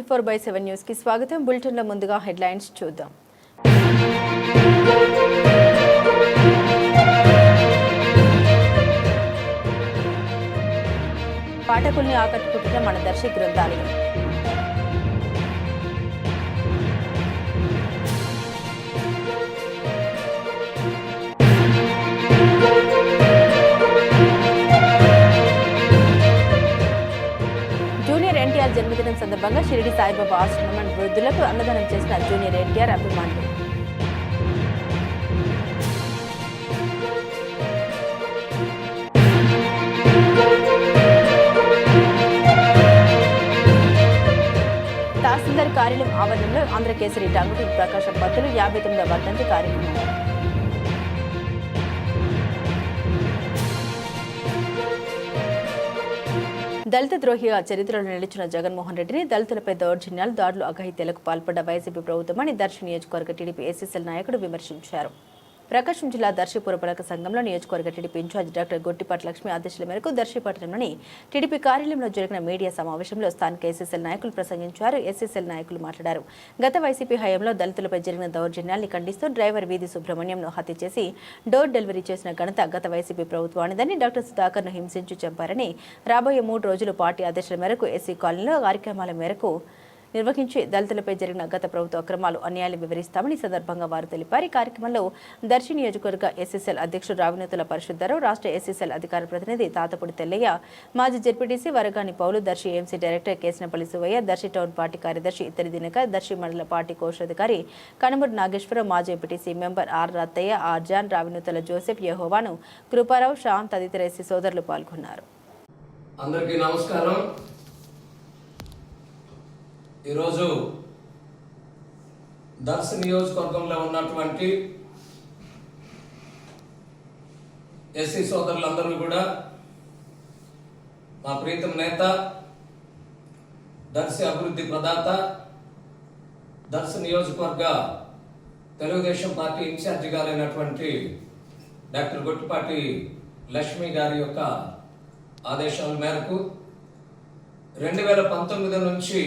24/7 news కి స్వాగతం. Bulletin లో ముందుగా హెడ్లైన్స్ చూద్దాం. పాఠకుల్ని ఆకట్టుకుంటున్న మన దర్శి గ్రంథాలయం. జూనియర్ ఎన్టీఆర్ జన్మదినం సందర్భంగా షిరిడి సాయిబాబా ఆశ్రమం వృద్ధులకు అన్నదానం చేసిన జూనియర్ ఎన్టీఆర్ అభిమానులు. తహసీల్దార్ కార్యాలయం ఆవరణంలో ఆంధ్రకేసరి డాంగుటూరి ప్రకాశం పంతులు 59వ వర్ధంతి కార్యక్రమం. దళిత ద్రోహిగా చరిత్రలో నిలిచిన జగన్మోహన్ రెడ్డిని దళితులపై దౌర్జన్యాలు, దాడులు, అఘాయిత్యాలకు పాల్పడ్డ వైసీపీ ప్రభుత్వమని దర్శి నియోజకవర్గ టీడీపీ ఎస్ఎస్ఎల్ నాయకుడు విమర్శించారు. ప్రకాశం జిల్లా దర్శి పురపాలక సంఘంలో నియోజకవర్గ TDP in charge doctor Gottipati Lakshmi ఆదేశాల మేరకు దర్శి పట్టణంలోని టీడీపీ కార్యాలయంలో జరిగిన మీడియా సమావేశంలో స్థానిక ఎస్ఎస్ఎల్ నాయకులు ప్రసంగించారు. ఎస్ఎస్ఎల్ నాయకులు మాట్లాడారు. గత వైసీపీ హయాంలో దళితులపై జరిగిన దౌర్జన్యాల్ని ఖండిస్తూ డ్రైవర్ వీధి సుబ్రహ్మణ్యంను హత్య చేసి డోర్ డెలివరీ చేసిన ఘనత గత వైసీపీ ప్రభుత్వానిదని, డాక్టర్ సుధాకర్ను హింసించి చంపారని, రాబోయే 3 రోజులు పార్టీ ఆదేశాల మేరకు ఎస్సీ కాలనీలో కార్యక్రమాల మేరకు నిర్వహించి దళితులపై జరిగిన గత ప్రభుత్వ అక్రమాలు, అన్యాయాలు వివరిస్తామని సందర్భంగా వారు తెలిపారు. ఈ కార్యక్రమంలో దర్శి నియోజకవర్గ ఎస్ఎస్ఎల్ అధ్యక్షుడు రావినూతుల పరిశుద్ధరావు, రాష్ట్ర ఎస్ఎస్ఎల్ అధికార ప్రతినిధి తాతపూడి తెల్లయ్య, మాజీ ZPTC Varagani Paulu, Darsi AMC director Kesinapalli Suvaiah, Darsi town party కార్యదర్శి ఇత్తడి దినకర్, దర్శి మండల పార్టీ కోశాధికారి కనుమూరి నాగేశ్వరరావు, మాజీ MPTC member R Rattaiah, R John, Ravinuthula Joseph, యెహోవాను, కృపారావు, శ్యామ్ తదితర ఎస్సీ సోదరులు పాల్గొన్నారు. అందరికీ నమస్కారం. ఈరోజు దర్శి నియోజకవర్గంలో ఉన్నటువంటి ఎస్సీ సోదరులందరూ కూడా మా ప్రీతం నేత, దర్శి అభివృద్ధి ప్రదాత, దర్శి నియోజకవర్గ తెలుగుదేశం పార్టీ ఇన్ఛార్జి గారైనటువంటి డాక్టర్ గొట్టిపాటి లక్ష్మి గారి యొక్క ఆదేశాల మేరకు 2019 నుంచి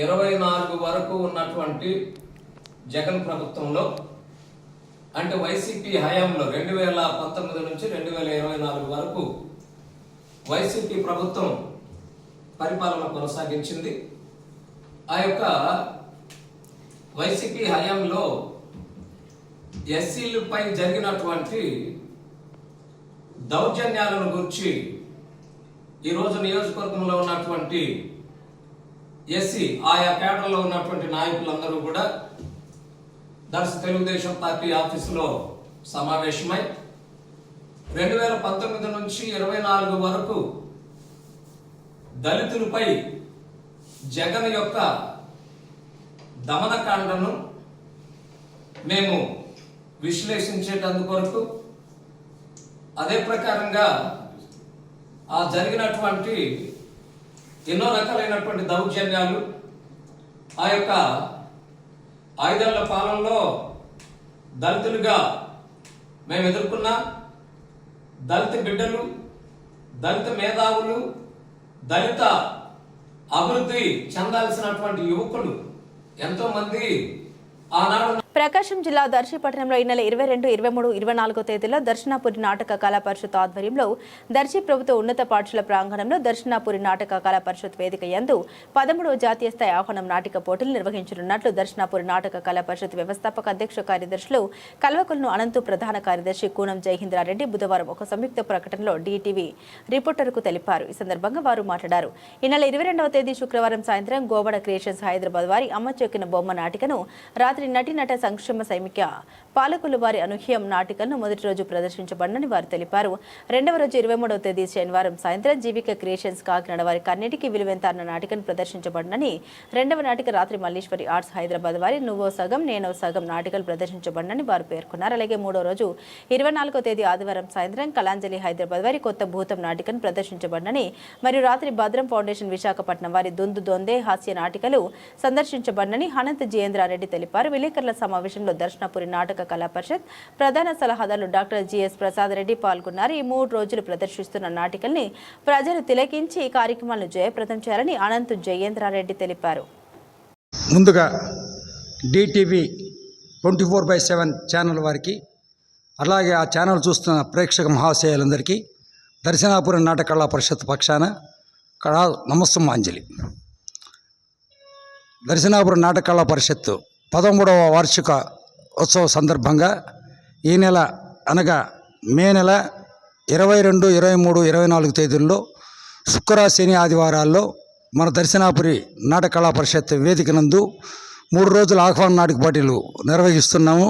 24 వరకు ఉన్నటువంటి జగన్ ప్రభుత్వంలో, అంటే వైసీపీ హయాంలో 2019 నుంచి 2024 వరకు వైసీపీ ప్రభుత్వం పరిపాలన కొనసాగించింది. ఆ యొక్క వైసీపీ హయాంలో ఎస్సీలపై జరిగినటువంటి దౌర్జన్యాలను గురించి ఈరోజు నియోజకవర్గంలో ఉన్నటువంటి ఎస్సీ ఆయా కేడర్లో ఉన్నటువంటి నాయకులందరూ కూడా దర్శి తెలుగుదేశం పార్టీ ఆఫీసులో సమావేశమై 2019 నుంచి 24 వరకు దళితులపై జగన్ యొక్క దమనకాండను మేము విశ్లేషించేటందుకొరకు, అదే ప్రకారంగా ఆ జరిగినటువంటి ఎన్నో రకాలైనటువంటి దౌర్జన్యాలు, ఆ యొక్క 5 ఏళ్ల పాలనలో దళితులుగా మేము ఎదుర్కొన్న దళిత బిడ్డలు, దళిత మేధావులు, దళిత అభివృద్ధి చెందాల్సినటువంటి యువకులు ఎంతో మంది ఆనాడు. ప్రకాశం జిల్లా దర్శి పట్టణంలో ఈ నెల 22, 23, 24 తేదీల్లో దర్శనాపురి నాటక కళా పరిషత్ ఆధ్వర్యంలో దర్శి ప్రభుత్వ ఉన్నత పాఠశాల ప్రాంగణంలో దర్శనాపురి నాటక కళా పరిషత్ వేదిక యందు 13వ జాతీయ స్థాయి ఆహ్వానం నాటిక పోటీలు నిర్వహించనున్నట్లు దర్శనాపురి నాటక కళా పరిషత్ వ్యవస్థాపక అధ్యక్ష కార్యదర్శులు కల్వకులను అనంతు, ప్రధాన కార్యదర్శి కూనం జయహింద్రారెడ్డి బుధవారం ఒక సంయుక్త ప్రకటనలో DTV రిపోర్టర్కు తెలిపారు. ఈ సందర్భంగా వారు మాట్లాడారు. ఈ నెల 22వ తేదీ శుక్రవారం సాయంత్రం గోవడ క్రియేషన్స్ హైదరాబాద్ వారి అమ్మ చెక్కిన బొమ్మ నాటికను, రాత్రి నటీనట సంక్షేమ సైమిక పాలకులు వారి అనూహ్యం నాటికలను మొదటి రోజు ప్రదర్శించబడినని వారు తెలిపారు. రెండవ రోజు 23వ తేదీ శనివారం సాయంత్రం జీవిక క్రియేషన్స్ కాకినాడ వారి కన్నిటికి విలువెంత అన్న నాటికను ప్రదర్శించబడినని, రెండవ నాటిక రాత్రి మల్లీశ్వరి ఆర్ట్స్ హైదరాబాద్ వారి నువ్వో సగం నేనో సగం నాటికలు ప్రదర్శించబడినని వారు పేర్కొన్నారు. అలాగే మూడో రోజు 24వ తేదీ ఆదివారం సాయంత్రం కళాంజలి హైదరాబాద్ వారి కొత్త భూతం నాటికను ప్రదర్శించబడినని, మరియు రాత్రి భద్రం ఫౌండేషన్ విశాఖపట్నం వారి దొందు దొందే హాస్య నాటికలు సందర్శించబడినని హనంత్ జయేంద్రారెడ్డి తెలిపారు. విలేకరుల సమావేశంలో దర్శనపురి నాటక కళా పరిషత్ ప్రధాన సలహాదారులు డాక్టర్ జిఎస్ ప్రసాద్ రెడ్డి పాల్గొన్నారు. ఈ 3 రోజులు ప్రదర్శిస్తున్న నాటికల్ని ప్రజలు తిలకించి ఈ కార్యక్రమాలను జయప్రదం చేయాలని అనంత్ జయేంద్రారెడ్డి తెలిపారు. ముందుగా DTV 24/7 ఛానల్ వారికి, అలాగే ఆ ఛానల్ చూస్తున్న ప్రేక్షక మహాశయాలందరికీ దర్శనాపురం నాటక కళా పరిషత్ పక్షాన నమస్సుమాంజలి. దర్శనాపురం నాటక కళా పరిషత్తు 13వ వార్షిక ఉత్సవ సందర్భంగా ఈ నెల అనగా మే నెల 22, 23, 24 తేదీల్లో శుక్ర, శని, ఆదివారాల్లో మన దర్శనాపురి నాటక కళా పరిషత్ వేదిక నందు 3 రోజుల ఆహ్వాన నాటక పోటీలు నిర్వహిస్తున్నాము.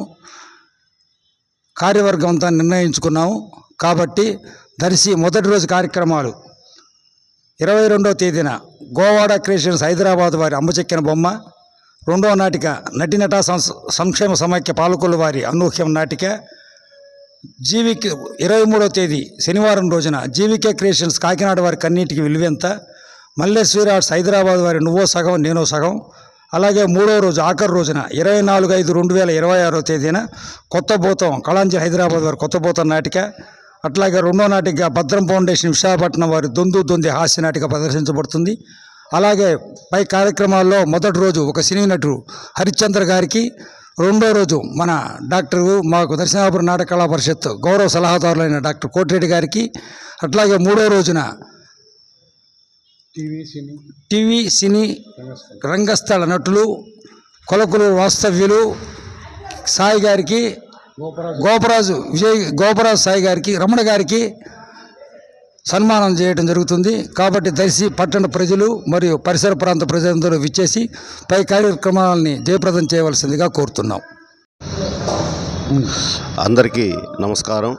కార్యవర్గం అంతా నిర్ణయించుకున్నాము. కాబట్టి దర్శి మొదటి రోజు కార్యక్రమాలు 22వ తేదీన గోవాడ క్రియేషన్స్ హైదరాబాద్ వారి అమ్మచెక్కిన బొమ్మ, 2వ నాటిక నటినట సంక్షేమ సమైక్య పాలకొల్లు వారి అనూహ్యం నాటిక, 23వ తేదీ శనివారం రోజున జీవికే క్రియేషన్స్ కాకినాడ వారి కన్నీటికి విలువెంత, మల్లేశ్వరి ఆర్ట్స్ హైదరాబాద్ వారి నువ్వో సగం నేనో సగం, అలాగే 3వ రోజు ఆఖరి రోజున 24/5/2026 తేదీన కొత్తబోతం కళాంజలి హైదరాబాద్ వారి కొత్తబోతం నాటిక, అట్లాగే 2వ నాటిక భద్రం ఫౌండేషన్ విశాఖపట్నం వారి దొంది హాస్య నాటిక ప్రదర్శించబడుతుంది. అలాగే పై కార్యక్రమాల్లో మొదటి రోజు ఒక సినీ నటుడు హరిశ్చంద్ర గారికి, 2వ రోజు మన మాకు దర్శనాపురం నాటక కళా పరిషత్ గౌరవ సలహాదారులైన డాక్టర్ కోటిరెడ్డి గారికి, అట్లాగే 3వ రోజున టీవీ సినీ రంగస్థల నటులు కొలకులు వాస్తవ్యులు సాయి గారికి, గోపరాజు సాయి గారికి, రమణ గారికి సన్మానం చేయడం జరుగుతుంది. కాబట్టి దర్శి పట్టణ ప్రజలు మరియు పరిసర ప్రాంత ప్రజలందరూ విచ్చేసి పై కార్యక్రమాలని జయప్రదం చేయవలసిందిగా కోరుతున్నాం. అందరికీ నమస్కారం.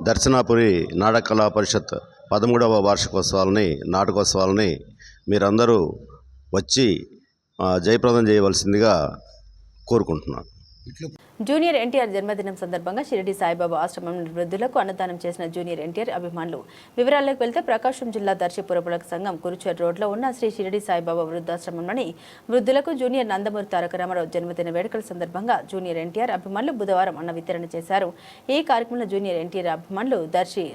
దర్శనాపురి నాటక కళా పరిషత్ 13వ వార్షికోత్సవాలని నాటకోత్సవాలని మీరందరూ వచ్చి జయప్రదం చేయవలసిందిగా కోరుకుంటున్నాను. జూనియర్ ఎన్టీఆర్ జన్మదినం సందర్భంగా షిరిడి సాయిబాబా ఆశ్రమం వృద్ధులకు అన్నదానం చేసిన జూనియర్ ఎన్టీఆర్ అభిమానులు. వివరాల్లోకి వెళ్తే ప్రకాశం జిల్లా దర్శి పురపాలక సంఘం కురుచేరు రోడ్లో ఉన్న శ్రీ షిరిడి సాయిబాబా వృద్ధాశ్రమంలోని వృద్ధులకు జూనియర్ నందమూరి తారక రామారావు జన్మదిన వేడుకల సందర్భంగా జూనియర్ ఎన్టీఆర్ అభిమానులు బుధవారం అన్న వితరణ చేశారు. ఈ కార్యక్రమంలో జూనియర్ ఎన్టీఆర్ అభిమానులు దర్శి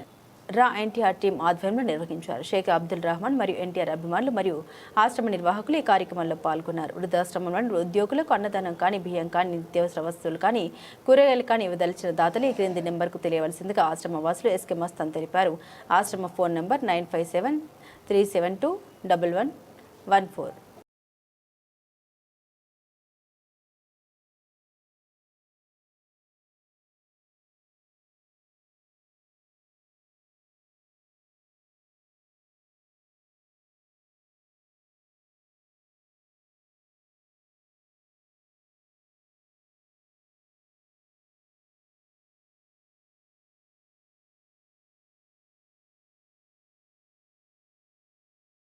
ఎన్టీఆర్ టీం ఆధ్వర్యంలో నిర్వహించారు. షేక్ అబ్దుల్ రహమాన్ మరియు ఎన్టీఆర్ అభిమానులు మరియు ఆశ్రమ నిర్వాహకులు ఈ కార్యక్రమంలో పాల్గొన్నారు. వృద్ధాశ్రమంలోని ఉద్యోగులకు అన్నదానం కానీ, బియ్యం కానీ, నిత్యావసర వస్తువులు కానీ, కూరగాయలు కానీ ఇవ్వదలిచిన దాతలు ఈ క్రింది నెంబర్కు తెలియవలసిందిగా ఆశ్రమ వాసులు ఎస్కే మస్తాన్ తెలిపారు. ఆశ్రమ ఫోన్ నెంబర్ 9573721114.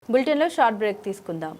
బులెటిన్లో షార్ట్ బ్రేక్ తీసుకుందాం.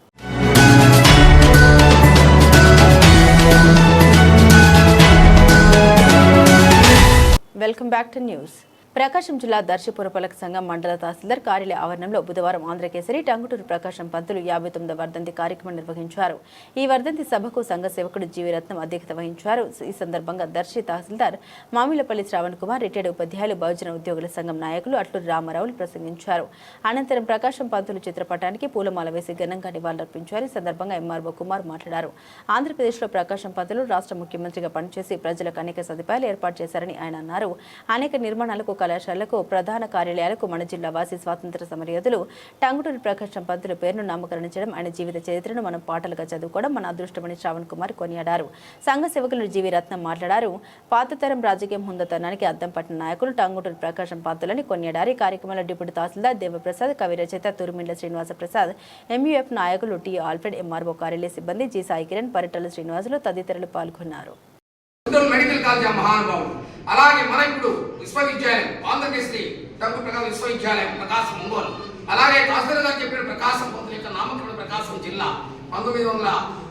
Welcome back to news. Prakasam జిల్లా దర్శి పురపాలక సంఘం మండల తహసీల్దార్ కార్యాలయ ఆవరణంలో బుధవారం ఆంధ్రకేసరి టంగుటూరు ప్రకాశం పంతులు 59వ వర్ధంతి కార్యక్రమం నిర్వహించారు. ఈ వర్ధంతి సభకు సంఘ సేవకుడు జీవిరత్నం అధ్యక్షత వహించారు. ఈ సందర్భంగా దర్శి తహసీల్దార్ మామిలపల్లి శ్రావణ్ కుమార్, రిటైర్డ్ ఉపాధ్యాయులు, బహుజన ఉద్యోగుల సంఘం నాయకులు అట్లూరి రామారావులు ప్రసంగించారు. అనంతరం ప్రకాశం పంతులు చిత్రపటానికి పూలమాల వేసి ఘనంగా నివాళులర్పించారు. ఈ సందర్భంగా ఎంఆర్ఓ కుమార్ మాట్లాడారు. ఆంధ్రప్రదేశ్లో ప్రకాశం పంతులు రాష్ట్ర ముఖ్యమంత్రిగా పనిచేసి ప్రజలకు అనేక సదుపాయాలు ఏర్పాటు చేశారని ఆయన అన్నారు. అనేక నిర్మాణాలకు, కళాశాలకు, ప్రధాన కార్యాలయాలకు మన జిల్లా వాసి స్వాతంత్ర సమరయోధులు టంగుటూరి ప్రకాశం పంతుల పేరును నామకరణించడం, ఆయన జీవిత చరిత్రను మనం పాటలుగా చదువుకోవడం మన అదృష్టమని శ్రావణ్ కుమార్ కొనియాడారు. సంఘ సేవకులు జీవి రత్నం మాట్లాడారు. పాతతరం రాజకీయం హుందతనానికి అద్దం పట్టిన నాయకులు టంగుటూరి ప్రకాశం పంతులని కొనియాడారు. ఈ కార్యక్రమంలో డిప్యూటీ తహసీల్దార్ దేవప్రసాద్, కవి రచయిత తురుమిండ్ల శ్రీనివాస ప్రసాద్, ఎంయూఎఫ్ నాయకులు టి ఆల్ఫ్రెడ్, ఎంఆర్ఓ కార్యాలయ సిబ్బంది జి సాయి కిరణ్, పరిటల శ్రీనివాసులు తదితరులు పాల్గొన్నారు. మెడికల్ కాలేజ్ మహానుభావుడు. అలాగే మన ఇప్పుడు విశ్వవిద్యాలయం ఆంధ్రకేసరి డాక్టర్ ప్రకాశం విశ్వవిద్యాలయం ప్రకాశం ఒంగోలు. అలాగే తహసీల్దార్ గారు చెప్పిన ప్రకాశం పంతుల యొక్క నామకరణ ప్రకాశం జిల్లా 19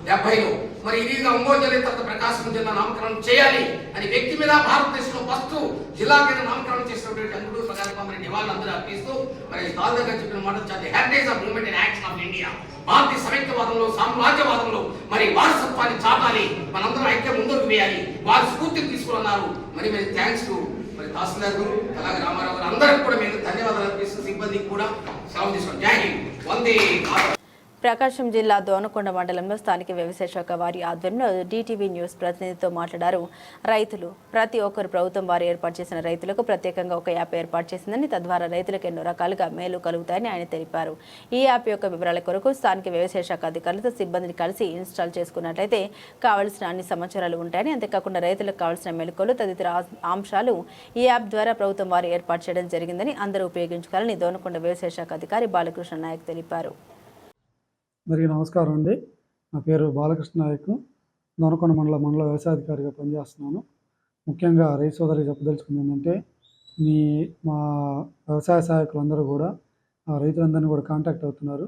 70లో మరి ఇదిగా ఒంగోలు జిల్లా తర్వాత ప్రకాశం జిల్లా నామకరణం చేయాలి అని వ్యక్తి మీద భారతదేశంలో ఫస్ట్ జిల్లా కింద నామకరణం చేసినటువంటి గంగుడు ప్రకాశ్ రెడ్డి నివాళులందరూ అర్పిస్తూ మరి తాల్ దగ్గర చెప్పిన మాట చాలా heritage of movement and action of India, భారతీయ సమైక్యవాదంలో సామ్రాజ్యవాదంలో మరి వారసత్వాన్ని చాటాలి, మనందరం ఐక్యం ముందుకు వేయాలి, వారి స్ఫూర్తిని తీసుకున్నారు. మరి థ్యాంక్స్ టు మరి తహసీల్దార్ గారు అలాగే రామారావు గారు అందరికి కూడా మేము ధన్యవాదాలు అర్పిస్తూ సిబ్బందికి కూడా సెలవు తీసుకోండి. జై హింద్, వందే మాతరం. ప్రకాశం జిల్లా దోనకొండ మండలంలో స్థానిక వ్యవసాయ శాఖ వారి ఆధ్వర్యంలో DTV న్యూస్ ప్రతినిధితో మాట్లాడారు. రైతులు ప్రతి ఒక్కరు ప్రభుత్వం వారు ఏర్పాటు చేసిన రైతులకు ప్రత్యేకంగా ఒక యాప్ ఏర్పాటు చేసిందని, తద్వారా రైతులకు ఎన్నో రకాలుగా మేలు కలుగుతాయని ఆయన తెలిపారు. ఈ యాప్ యొక్క వివరాల కొరకు స్థానిక వ్యవసాయ శాఖ అధికారులతో సిబ్బందిని కలిసి ఇన్స్టాల్ చేసుకున్నట్లయితే కావలసిన అన్ని సమాచారాలు ఉంటాయని, అంతేకాకుండా రైతులకు కావలసిన మెలకువలు తదితర అంశాలు ఈ యాప్ ద్వారా ప్రభుత్వం వారు ఏర్పాటు చేయడం జరిగిందని, అందరూ ఉపయోగించుకోవాలని దోనకొండ వ్యవసాయ శాఖ అధికారి బాలకృష్ణ నాయక్ తెలిపారు. అందరికీ నమస్కారం అండి. నా పేరు బాలకృష్ణ నాయక్, దొనకొండ మండల వ్యవసాయాధికారిగా పనిచేస్తున్నాను. ముఖ్యంగా రైతు సోదరులకు చెప్పదలుచుకుంది ఏంటంటే, మా వ్యవసాయ సహాయకులందరూ కూడా రైతులందరినీ కూడా కాంటాక్ట్ అవుతున్నారు.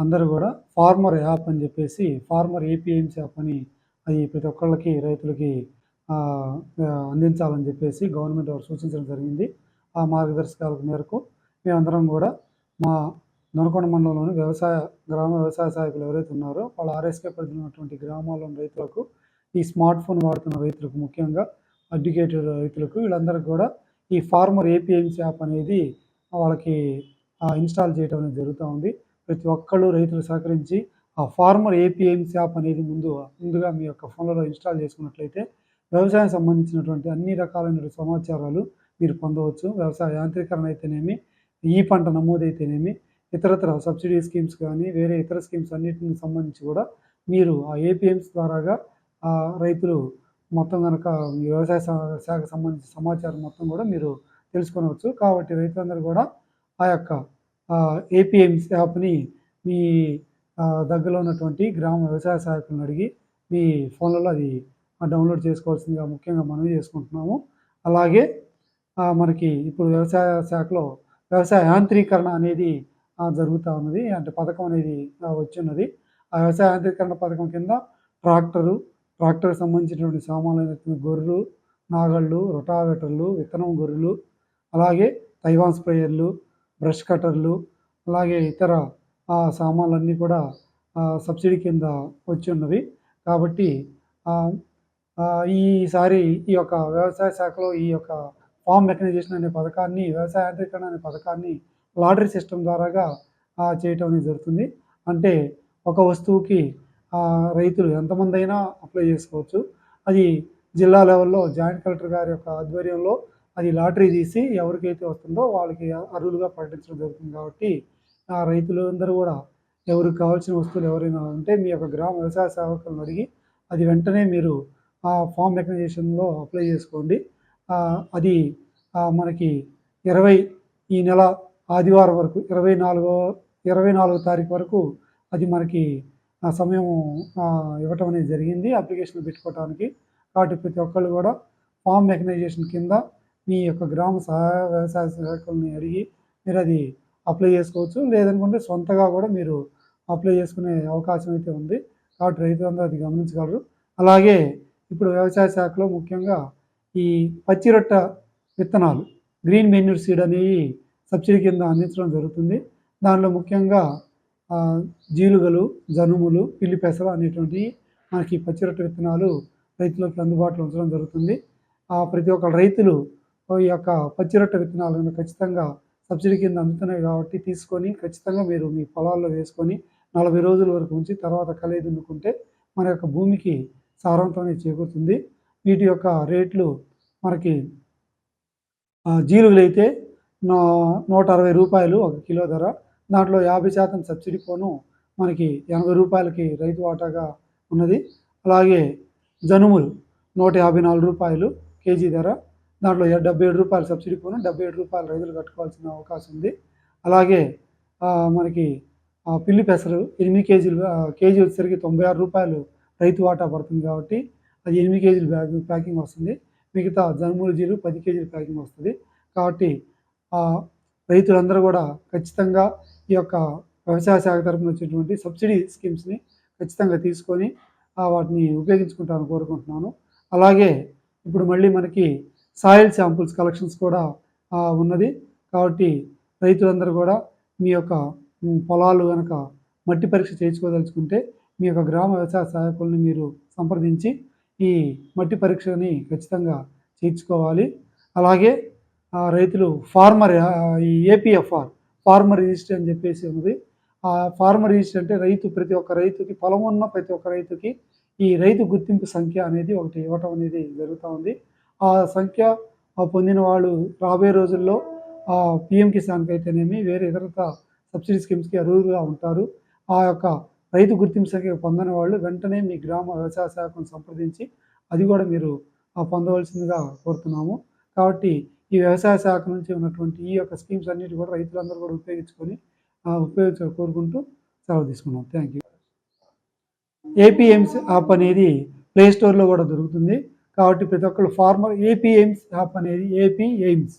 అందరూ కూడా ఫార్మర్ యాప్ అని చెప్పేసి, ఫార్మర్ APMC యాప్ అని అది ప్రతి ఒక్కళ్ళకి రైతులకి అందించాలని చెప్పేసి గవర్నమెంట్ వారు సూచించడం జరిగింది. ఆ మార్గదర్శకాల మేరకు మేమందరం కూడా మా దొనకొండ మండలంలోని గ్రామ వ్యవసాయ సహాయకులు ఎవరైతే ఉన్నారో వాళ్ళ RSK పరిధిలో ఉన్నటువంటి గ్రామాల్లోని రైతులకు, ఈ స్మార్ట్ ఫోన్ వాడుతున్న రైతులకు, ముఖ్యంగా ఎడ్యుకేటెడ్ రైతులకు, వీళ్ళందరికీ కూడా ఈ ఫార్మర్ APMC యాప్ అనేది వాళ్ళకి ఇన్స్టాల్ చేయడం అనేది జరుగుతూ ఉంది. ప్రతి ఒక్కళ్ళు రైతులు సహకరించి ఆ ఫార్మర్ APMC యాప్ అనేది ముందుగా మీ యొక్క ఫోన్లలో ఇన్స్టాల్ చేసుకున్నట్లయితే వ్యవసాయం సంబంధించినటువంటి అన్ని రకాలైన సమాచారాలు మీరు పొందవచ్చు. వ్యవసాయ యాంత్రీకరణ అయితేనేమి, ఈ పంట నమోదైతేనేమి, ఇతరత్ర సబ్సిడీ స్కీమ్స్ కానీ వేరే ఇతర స్కీమ్స్ అన్నిటిని సంబంధించి కూడా మీరు ఆ APMC ద్వారాగా రైతులు మొత్తం కనుక వ్యవసాయ శాఖకు సంబంధించిన సమాచారం మొత్తం కూడా మీరు తెలుసుకోవచ్చు. కాబట్టి రైతులందరూ కూడా ఆ యొక్క APMC యాప్ని మీ దగ్గరలో ఉన్నటువంటి గ్రామ వ్యవసాయ సహాయకులను అడిగి మీ ఫోన్లలో అది డౌన్లోడ్ చేసుకోవాల్సిందిగా ముఖ్యంగా మనవి చేసుకుంటున్నాము. అలాగే మనకి ఇప్పుడు వ్యవసాయ శాఖలో వ్యవసాయ యాంత్రీకరణ అనేది జరుగుతూ ఉన్నది. అంటే పథకం అనేది వచ్చిన్నది. ఆ వ్యవసాయ యాంత్రీకరణ పథకం కింద ట్రాక్టర్కి సంబంధించినటువంటి సామాన్లైన గొర్రెలు, నాగళ్ళు, రొటావేటర్లు, విత్తనం గొర్రెలు, అలాగే తైవాన్ స్ప్రేయర్లు, బ్రష్ కట్టర్లు, అలాగే ఇతర సామాన్లన్నీ కూడా సబ్సిడీ కింద వచ్చి ఉన్నవి. కాబట్టి ఈసారి ఈ యొక్క వ్యవసాయ శాఖలో ఈ యొక్క ఫార్మ్ మెకనైజేషన్ అనే పథకాన్ని, వ్యవసాయ యాంత్రీకరణ అనే పథకాన్ని లాటరీ సిస్టమ్ ద్వారాగా చేయటం అనేది జరుగుతుంది. అంటే ఒక వస్తువుకి రైతులు ఎంతమంది అయినా అప్లై చేసుకోవచ్చు. అది జిల్లా లెవెల్లో జాయింట్ కలెక్టర్ గారి యొక్క ఆధ్వర్యంలో అది లాటరీ తీసి ఎవరికైతే వస్తుందో వాళ్ళకి అర్హులుగా ప్రకటించడం జరుగుతుంది. కాబట్టి రైతులు అందరూ కూడా ఎవరికి కావాల్సిన వస్తువులు ఎవరైనా ఉంటే మీ యొక్క గ్రామ వ్యవసాయ సేవకులను అడిగి అది వెంటనే మీరు ఆ ఫార్మ్ మెకనైజేషన్లో అప్లై చేసుకోండి. అది మనకి ఈ నెల ఆదివారం వరకు 24వ తారీఖు వరకు అది మనకి సమయం ఇవ్వటం అనేది జరిగింది అప్లికేషన్ పెట్టుకోవడానికి. కాబట్టి ప్రతి ఒక్కళ్ళు కూడా ఫార్మ్ మెకనైజేషన్ కింద మీ యొక్క గ్రామ వ్యవసాయ సహాయకుల్ని అడిగి మీరు అది అప్లై చేసుకోవచ్చు. లేదనుకుంటే సొంతగా కూడా మీరు అప్లై చేసుకునే అవకాశం అయితే ఉంది. కాబట్టి రైతులందరూ అది గమనించగలరు. అలాగే ఇప్పుడు వ్యవసాయ శాఖలో ముఖ్యంగా ఈ పచ్చిరొట్ట విత్తనాలు, గ్రీన్ మెన్యూర్ సీడ్ అనేవి సబ్సిడీ కింద అందించడం జరుగుతుంది. దానిలో ముఖ్యంగా జీలుగలు, జనుములు, పిల్లి పెసర అనేటువంటి మనకి పచ్చిరొట్ట విత్తనాలు రైతులకు అందుబాటులో ఉంచడం జరుగుతుంది. ప్రతి ఒక్క రైతులు ఈ యొక్క పచ్చిరొట్ట విత్తనాలను ఖచ్చితంగా సబ్సిడీ కింద అందుతున్నాయి కాబట్టి తీసుకొని ఖచ్చితంగా మీరు మీ పొలాల్లో వేసుకొని 40 రోజుల వరకు ఉంచి తర్వాత కలయి దున్నుకుంటే మన యొక్క భూమికి సారవంతం చేకూరుతుంది. వీటి యొక్క రేట్లు మనకి జీలుగులు అయితే 160 రూపాయలు 1 కిలో ధర. దాంట్లో 50% సబ్సిడీ పోను మనకి 80 రూపాయలకి రైతు వాటాగా ఉన్నది. అలాగే జనుములు 154 రూపాయలు కేజీ ధర. దాంట్లో 77 రూపాయలు సబ్సిడీ పోను, 77 రూపాయలు రైతులు కట్టుకోవాల్సిన అవకాశం ఉంది. అలాగే మనకి పిల్లి పెసరు 8 కేజీలు, కేజీ వచ్చేసరికి 96 రూపాయలు రైతు వాటా పడుతుంది. కాబట్టి అది 8 కేజీలు ప్యాకింగ్ వస్తుంది. మిగతా జనుములు జీలు 10 కేజీలు ప్యాకింగ్ వస్తుంది. కాబట్టి రైతులందరూ కూడా ఖచ్చితంగా ఈ యొక్క వ్యవసాయ శాఖ తరఫున వచ్చేటువంటి సబ్సిడీ స్కీమ్స్ని ఖచ్చితంగా తీసుకొని వాటిని ఉపయోగించుకుంటారని కోరుకుంటున్నాను. అలాగే ఇప్పుడు మళ్ళీ మనకి సాయిల్ శాంపుల్స్ కలెక్షన్స్ కూడా ఉన్నది. కాబట్టి రైతులందరూ కూడా మీ యొక్క పొలాలు గనక మట్టి పరీక్ష చేయించుకోదలుచుకుంటే మీ యొక్క గ్రామ వ్యవసాయ సహాయకుల్ని మీరు సంప్రదించి ఈ మట్టి పరీక్షని ఖచ్చితంగా చేయించుకోవాలి. అలాగే రైతులు ఈ ఏపీఎఫ్ఆర్ ఫార్మర్ రిజిస్టర్ అని చెప్పేసి ఉంది. ఆ ఫార్మర్ రిజిస్టర్ అంటే ప్రతి ఒక్క రైతుకి, పొలం ఉన్న ప్రతి ఒక్క రైతుకి ఈ రైతు గుర్తింపు సంఖ్య అనేది ఒకటి ఇవ్వటం అనేది జరుగుతూ ఉంది. ఆ సంఖ్య పొందిన వాళ్ళు రాబోయే రోజుల్లో పిఎం కిసాన్కి అయితేనేమి వేరే ఇతరత సబ్సిడీ స్కీమ్స్కి అర్హులుగా ఉంటారు. ఆ యొక్క రైతు గుర్తింపు సంఖ్య పొందని వాళ్ళు వెంటనే మీ గ్రామ వ్యవసాయ శాఖను సంప్రదించి అది కూడా మీరు పొందవలసిందిగా కోరుతున్నాము. కాబట్టి ఈ వ్యవసాయ శాఖ నుంచి ఉన్నటువంటి ఈ యొక్క స్కీమ్స్ అన్నిటి కూడా రైతులందరూ కూడా ఉపయోగించాలని కోరుకుంటూ సెలవు తీసుకున్నాం. Thank you. ఏపీఎయిమ్స్ యాప్ అనేది ప్లే స్టోర్లో కూడా దొరుకుతుంది. కాబట్టి ప్రతి ఒక్కరు ఫార్మర్ ఏపీఎయిమ్స్ యాప్ అనేది ఏపీఎయిమ్స్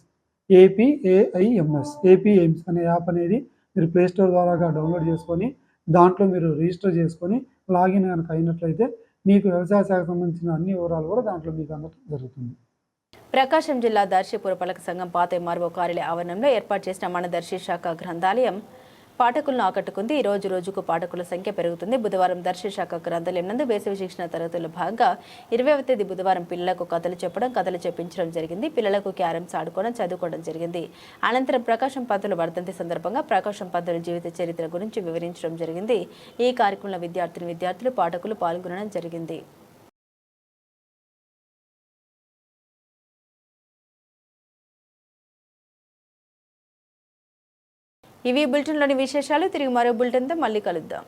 అనే యాప్ అనేది మీరు ప్లే స్టోర్ ద్వారా డౌన్లోడ్ చేసుకొని దాంట్లో మీరు రిజిస్టర్ చేసుకొని లాగిన్ కనుక అయినట్లయితే మీకు వ్యవసాయ శాఖకు సంబంధించిన అన్ని వివరాలు కూడా దాంట్లో మీకు అందడం జరుగుతుంది. ప్రకాశం జిల్లా దర్శి పురపాలక సంఘం పాత ఎంఆర్ఓ కార్యాలయ ఆవరణంలో ఏర్పాటు చేసిన మన దర్శి శాఖ గ్రంథాలయం పాఠకులను ఆకట్టుకుంది. ఈ రోజుకు పాఠకుల సంఖ్య పెరుగుతుంది. బుధవారం దర్శి శాఖ గ్రంథాలయం నందు వేసవి శిక్షణ తరగతుల్లో భాగంగా 20వ తేదీ బుధవారం పిల్లలకు కథలు చెప్పడం, కథలు చెప్పించడం జరిగింది. పిల్లలకు క్యారమ్స్ ఆడుకోవడం, చదువుకోవడం జరిగింది. అనంతరం ప్రకాశం పంతులు వర్ధంతి సందర్భంగా ప్రకాశం పంతుల జీవిత చరిత్ర గురించి వివరించడం జరిగింది. ఈ కార్యక్రమంలో విద్యార్థులు పాఠకులు పాల్గొనడం జరిగింది. ఇవి బులెటిన్లోని విశేషాలు. తిరిగి మరో బులెటిన్తో మళ్ళీ కలుద్దాం.